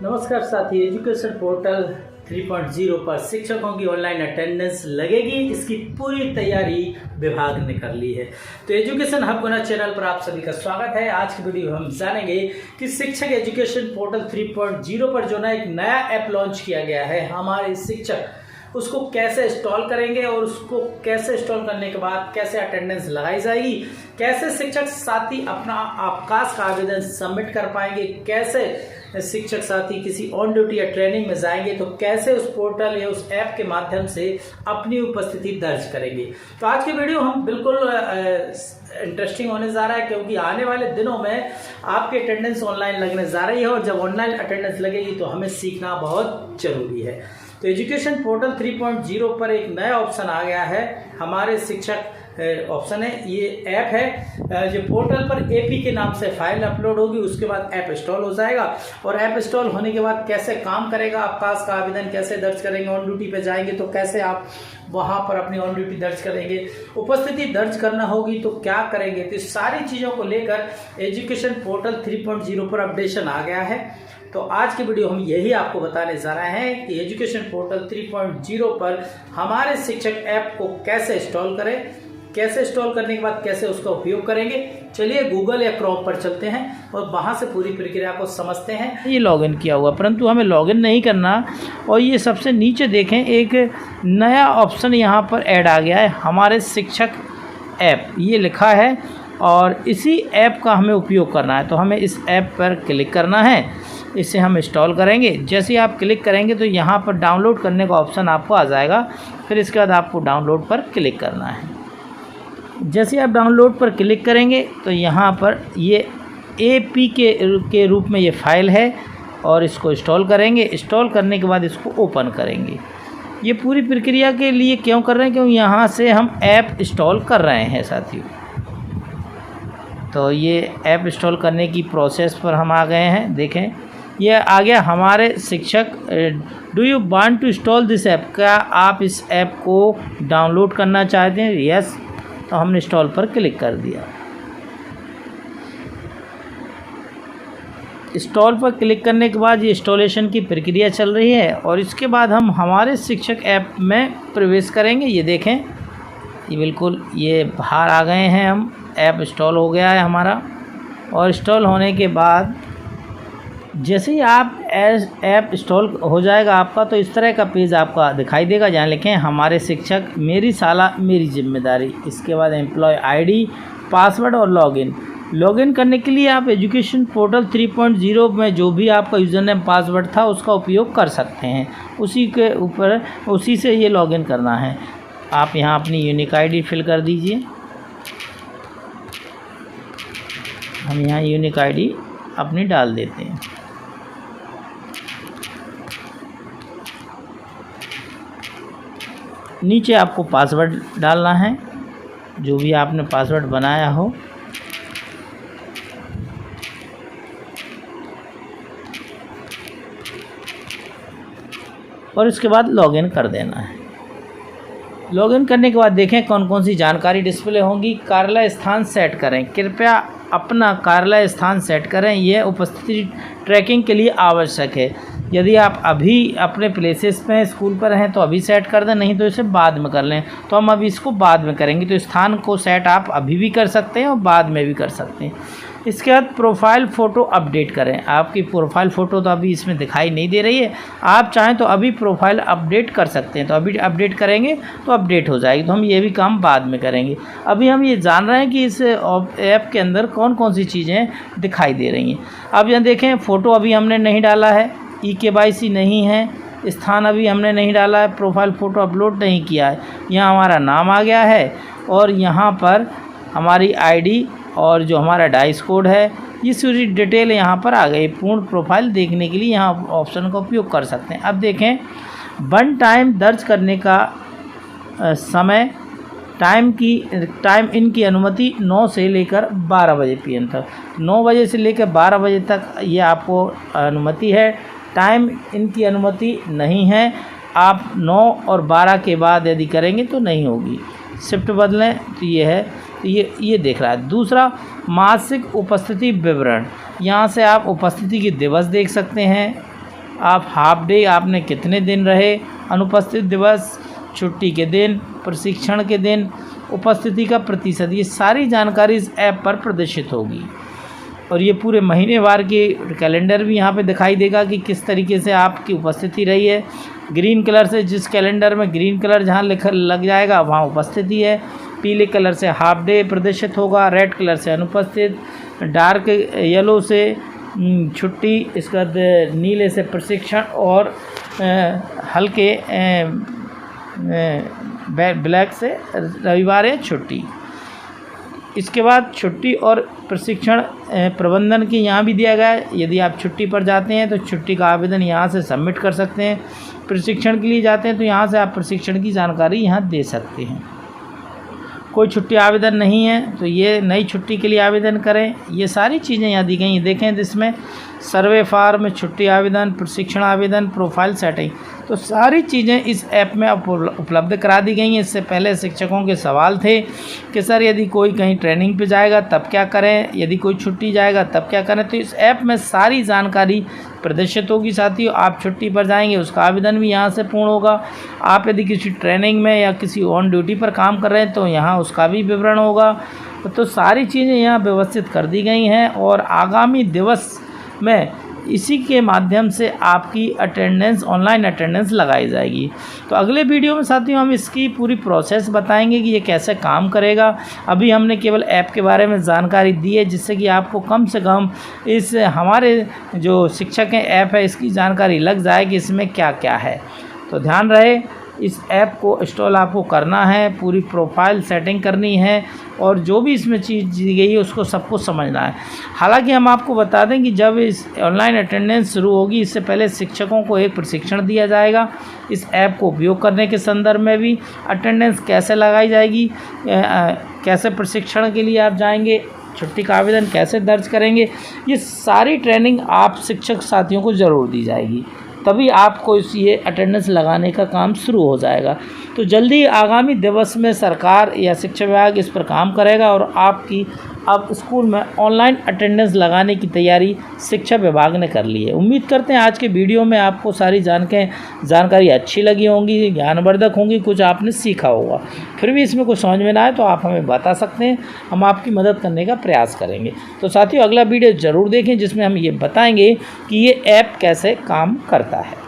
नमस्कार साथी, education portal 3.0 पर शिक्षकों की ऑनलाइन अटेंडेंस लगेगी। इसकी पूरी तैयारी विभाग ने कर ली है। तो एजुकेशन हब गुना चैनल पर आप सभी का स्वागत है। आज की वीडियो हम जानेंगे कि शिक्षक एजुकेशन पोर्टल 3.0 पर जो एक नया ऐप लॉन्च किया गया है, हमारे शिक्षक उसको कैसे इंस्टॉल करेंगे और उसको कैसे इंस्टॉल करने के बाद कैसे अटेंडेंस लगाई जाएगी, कैसे शिक्षक साथी अपना अवकाश का आवेदन सबमिट कर पाएंगे, कैसे शिक्षक साथी किसी ऑन ड्यूटी या ट्रेनिंग में जाएंगे तो कैसे उस पोर्टल या उस ऐप के माध्यम से अपनी उपस्थिति दर्ज करेंगे। तो आज की वीडियो हम बिल्कुल इंटरेस्टिंग होने जा रहा है, क्योंकि आने वाले दिनों में आपकी अटेंडेंस ऑनलाइन लगने जा रही है और जब ऑनलाइन अटेंडेंस लगेगी तो हमें सीखना बहुत जरूरी है। तो एजुकेशन पोर्टल 3.0 पर एक नया ऑप्शन आ गया है, हमारे शिक्षक ऑप्शन है। ये ऐप है जो पोर्टल पर एपी के नाम से फाइल अपलोड होगी, उसके बाद ऐप इंस्टॉल हो जाएगा और ऐप इंस्टॉल होने के बाद कैसे काम करेगा, अवकाश का आवेदन कैसे दर्ज करेंगे, ऑन ड्यूटी पे जाएंगे तो कैसे आप वहां पर अपनी ऑन ड्यूटी दर्ज करेंगे, उपस्थिति दर्ज करना होगी तो क्या करेंगे। तो सारी चीज़ों को लेकर एजुकेशन पोर्टल 3.0 पर अपडेशन आ गया है। तो आज की वीडियो हम यही आपको बताने जा रहे हैं कि एजुकेशन पोर्टल 3.0 पर हमारे शिक्षक ऐप को कैसे इंस्टॉल करें, कैसे इंस्टॉल करने के बाद कैसे उसका उपयोग करेंगे। चलिए गूगल या क्रोम पर चलते हैं और वहां से पूरी प्रक्रिया को समझते हैं। ये लॉगिन किया हुआ, परंतु हमें लॉगिन नहीं करना। और ये सबसे नीचे देखें, एक नया ऑप्शन यहाँ पर ऐड आ गया है, हमारे शिक्षक ऐप, ये लिखा है और इसी ऐप का हमें उपयोग करना है। तो हमें इस ऐप पर क्लिक करना है, इसे हम इंस्टॉल करेंगे। जैसे ही आप क्लिक करेंगे तो यहाँ पर डाउनलोड करने का ऑप्शन आपको आ जाएगा, फिर इसके बाद आपको डाउनलोड पर क्लिक करना है। जैसे आप डाउनलोड पर क्लिक करेंगे तो यहाँ पर ये एपी के रूप में ये फाइल है और इसको इंस्टॉल करेंगे। इंस्टॉल करने के बाद इसको ओपन करेंगे। ये पूरी प्रक्रिया के लिए क्यों कर रहे हैं, क्योंकि यहाँ से हम ऐप इंस्टॉल कर रहे हैं साथियों। तो ये ऐप इंस्टॉल करने की प्रोसेस पर हम आ गए हैं। देखें ये आ गया हमारे शिक्षक। Do you want to install this app, क्या आप इस ऐप को डाउनलोड करना चाहते हैं? यस, तो हमने इंस्टॉल पर क्लिक कर दिया। इंस्टॉल पर क्लिक करने के बाद ये इंस्टॉलेशन की प्रक्रिया चल रही है और इसके बाद हम हमारे शिक्षक ऐप में प्रवेश करेंगे। ये देखें, ये बिल्कुल ये बाहर आ गए हैं हम, ऐप इंस्टॉल हो गया है हमारा। और इंस्टॉल होने के बाद जैसे ही आप ऐप इंस्टॉल हो जाएगा आपका, तो इस तरह का पेज आपका दिखाई देगा जहाँ लिखें हमारे शिक्षक, मेरी शाला मेरी जिम्मेदारी। इसके बाद एम्प्लॉय आईडी, पासवर्ड और लॉगिन करने के लिए आप एजुकेशन पोर्टल 3.0 में जो भी आपका यूज़र नेम पासवर्ड था उसका उपयोग कर सकते हैं। उसी के ऊपर उसी से ये लॉगिन करना है। आप यहाँ अपनी यूनिक आईडी फिल कर दीजिए। हम यहाँ यूनिक आईडी अपनी डाल देते हैं। नीचे आपको पासवर्ड डालना है, जो भी आपने पासवर्ड बनाया हो। और इसके बाद लॉगिन कर देना है। लॉगिन करने के बाद देखें कौन कौन सी जानकारी डिस्प्ले होंगी। कार्यालय स्थान सेट करें, कृपया अपना कार्यालय स्थान सेट करें, यह उपस्थिति ट्रैकिंग के लिए आवश्यक है। यदि आप अभी अपने प्लेसेस में स्कूल पर हैं तो अभी सेट कर दें, नहीं तो इसे बाद में कर लें। तो हम अभी इसको बाद में करेंगे। तो स्थान को सेट आप अभी भी कर सकते हैं और बाद में भी कर सकते हैं। इसके बाद प्रोफाइल फ़ोटो अपडेट करें। आपकी प्रोफाइल फ़ोटो तो अभी इसमें दिखाई नहीं दे रही है, आप चाहें तो अभी प्रोफाइल अपडेट कर सकते हैं। तो अभी अपडेट करेंगे तो अपडेट हो जाएगी, तो हम ये भी काम बाद में करेंगे। अभी हम ये जान रहे हैं कि इस ऐप के अंदर कौन कौन सी चीज़ें दिखाई दे रही हैं। अब यहाँ देखें, फ़ोटो अभी हमने नहीं डाला है, EKYC नहीं है, स्थान अभी हमने नहीं डाला है, प्रोफाइल फ़ोटो अपलोड नहीं किया है। यहाँ हमारा नाम आ गया है और यहाँ पर हमारी आईडी और जो हमारा डाइस कोड है, ये सारी डिटेल यहाँ पर आ गई। पूर्ण प्रोफाइल देखने के लिए यहाँ ऑप्शन का उपयोग कर सकते हैं। अब देखें, वन टाइम दर्ज करने का समय, टाइम इनकी अनुमति 9 से लेकर 12 बजे PM तक। 9 बजे से लेकर 12 बजे तक ये आपको अनुमति है। टाइम इनकी अनुमति नहीं है। आप 9 और 12 के बाद यदि करेंगे तो नहीं होगी। शिफ्ट बदलें तो ये है, तो ये देख रहा है। दूसरा, मासिक उपस्थिति विवरण, यहाँ से आप उपस्थिति की दिवस देख सकते हैं, आप हाफ डे आपने कितने दिन रहे, अनुपस्थित दिवस, छुट्टी के दिन, प्रशिक्षण के दिन, उपस्थिति का प्रतिशत, ये सारी जानकारी इस ऐप पर प्रदर्शित होगी। और ये पूरे महीनेवार के कैलेंडर भी यहाँ पे दिखाई देगा कि किस तरीके से आपकी उपस्थिति रही है। ग्रीन कलर से, जिस कैलेंडर में ग्रीन कलर जहाँ लिख लग जाएगा वहाँ उपस्थिति है, पीले कलर से हाफ डे प्रदर्शित होगा, रेड कलर से अनुपस्थित, डार्क येलो से छुट्टी, इसके बाद नीले से प्रशिक्षण और हल्के ब्लैक से रविवार है छुट्टी। इसके बाद छुट्टी और प्रशिक्षण प्रबंधन की यहाँ भी दिया गया है। यदि आप छुट्टी पर जाते हैं तो छुट्टी का आवेदन यहाँ से सबमिट कर सकते हैं। प्रशिक्षण के लिए जाते हैं तो यहाँ से आप प्रशिक्षण की जानकारी यहाँ दे सकते हैं। कोई छुट्टी आवेदन नहीं है तो ये नई छुट्टी के लिए आवेदन करें। ये सारी चीज़ें यहाँ दी गई हैं। देखें जिसमें सर्वे फार्म, छुट्टी आवेदन, प्रशिक्षण आवेदन, प्रोफाइल सेटिंग, तो सारी चीज़ें इस ऐप में उपलब्ध करा दी गई हैं। इससे पहले शिक्षकों के सवाल थे कि सर यदि कोई कहीं ट्रेनिंग पे जाएगा तब क्या करें, यदि कोई छुट्टी जाएगा तब क्या करें। तो इस ऐप में सारी जानकारी प्रदर्शित होगी। साथियों, आप छुट्टी पर जाएंगे उसका आवेदन भी यहाँ से पूर्ण होगा। आप यदि किसी ट्रेनिंग में या किसी ऑन ड्यूटी पर काम कर रहे हैं तो यहाँ उसका भी विवरण होगा। तो सारी चीज़ें यहाँ व्यवस्थित कर दी गई हैं और आगामी दिवस में इसी के माध्यम से आपकी अटेंडेंस, ऑनलाइन अटेंडेंस लगाई जाएगी। तो अगले वीडियो में साथियों हम इसकी पूरी प्रोसेस बताएंगे कि ये कैसे काम करेगा। अभी हमने केवल ऐप के बारे में जानकारी दी है जिससे कि आपको कम से कम इस हमारे जो शिक्षक हैं ऐप है इसकी जानकारी लग जाए कि इसमें क्या क्या है। तो ध्यान रहे, इस ऐप को इंस्टॉल आपको करना है, पूरी प्रोफाइल सेटिंग करनी है और जो भी इसमें चीज़ दी गई है उसको सबको समझना है। हालांकि हम आपको बता दें कि जब इस ऑनलाइन अटेंडेंस शुरू होगी इससे पहले शिक्षकों को एक प्रशिक्षण दिया जाएगा। इस ऐप को उपयोग करने के संदर्भ में भी अटेंडेंस कैसे लगाई जाएगी, कैसे प्रशिक्षण के लिए आप जाएंगे, छुट्टी का आवेदन कैसे दर्ज करेंगे, ये सारी ट्रेनिंग आप शिक्षक साथियों को ज़रूर दी जाएगी। तभी आपको ये अटेंडेंस लगाने का काम शुरू हो जाएगा। तो जल्दी आगामी दिवस में सरकार या शिक्षा विभाग इस पर काम करेगा और आपकी अब स्कूल में ऑनलाइन अटेंडेंस लगाने की तैयारी शिक्षा विभाग ने कर ली है। उम्मीद करते हैं आज के वीडियो में आपको सारी जानकारी अच्छी लगी होंगी, ज्ञानवर्धक होंगी, कुछ आपने सीखा होगा। फिर भी इसमें कुछ समझ में ना आए तो आप हमें बता सकते हैं, हम आपकी मदद करने का प्रयास करेंगे। तो साथियों अगला वीडियो ज़रूर देखें जिसमें हम ये बताएंगे कि ये ऐप कैसे काम करता है।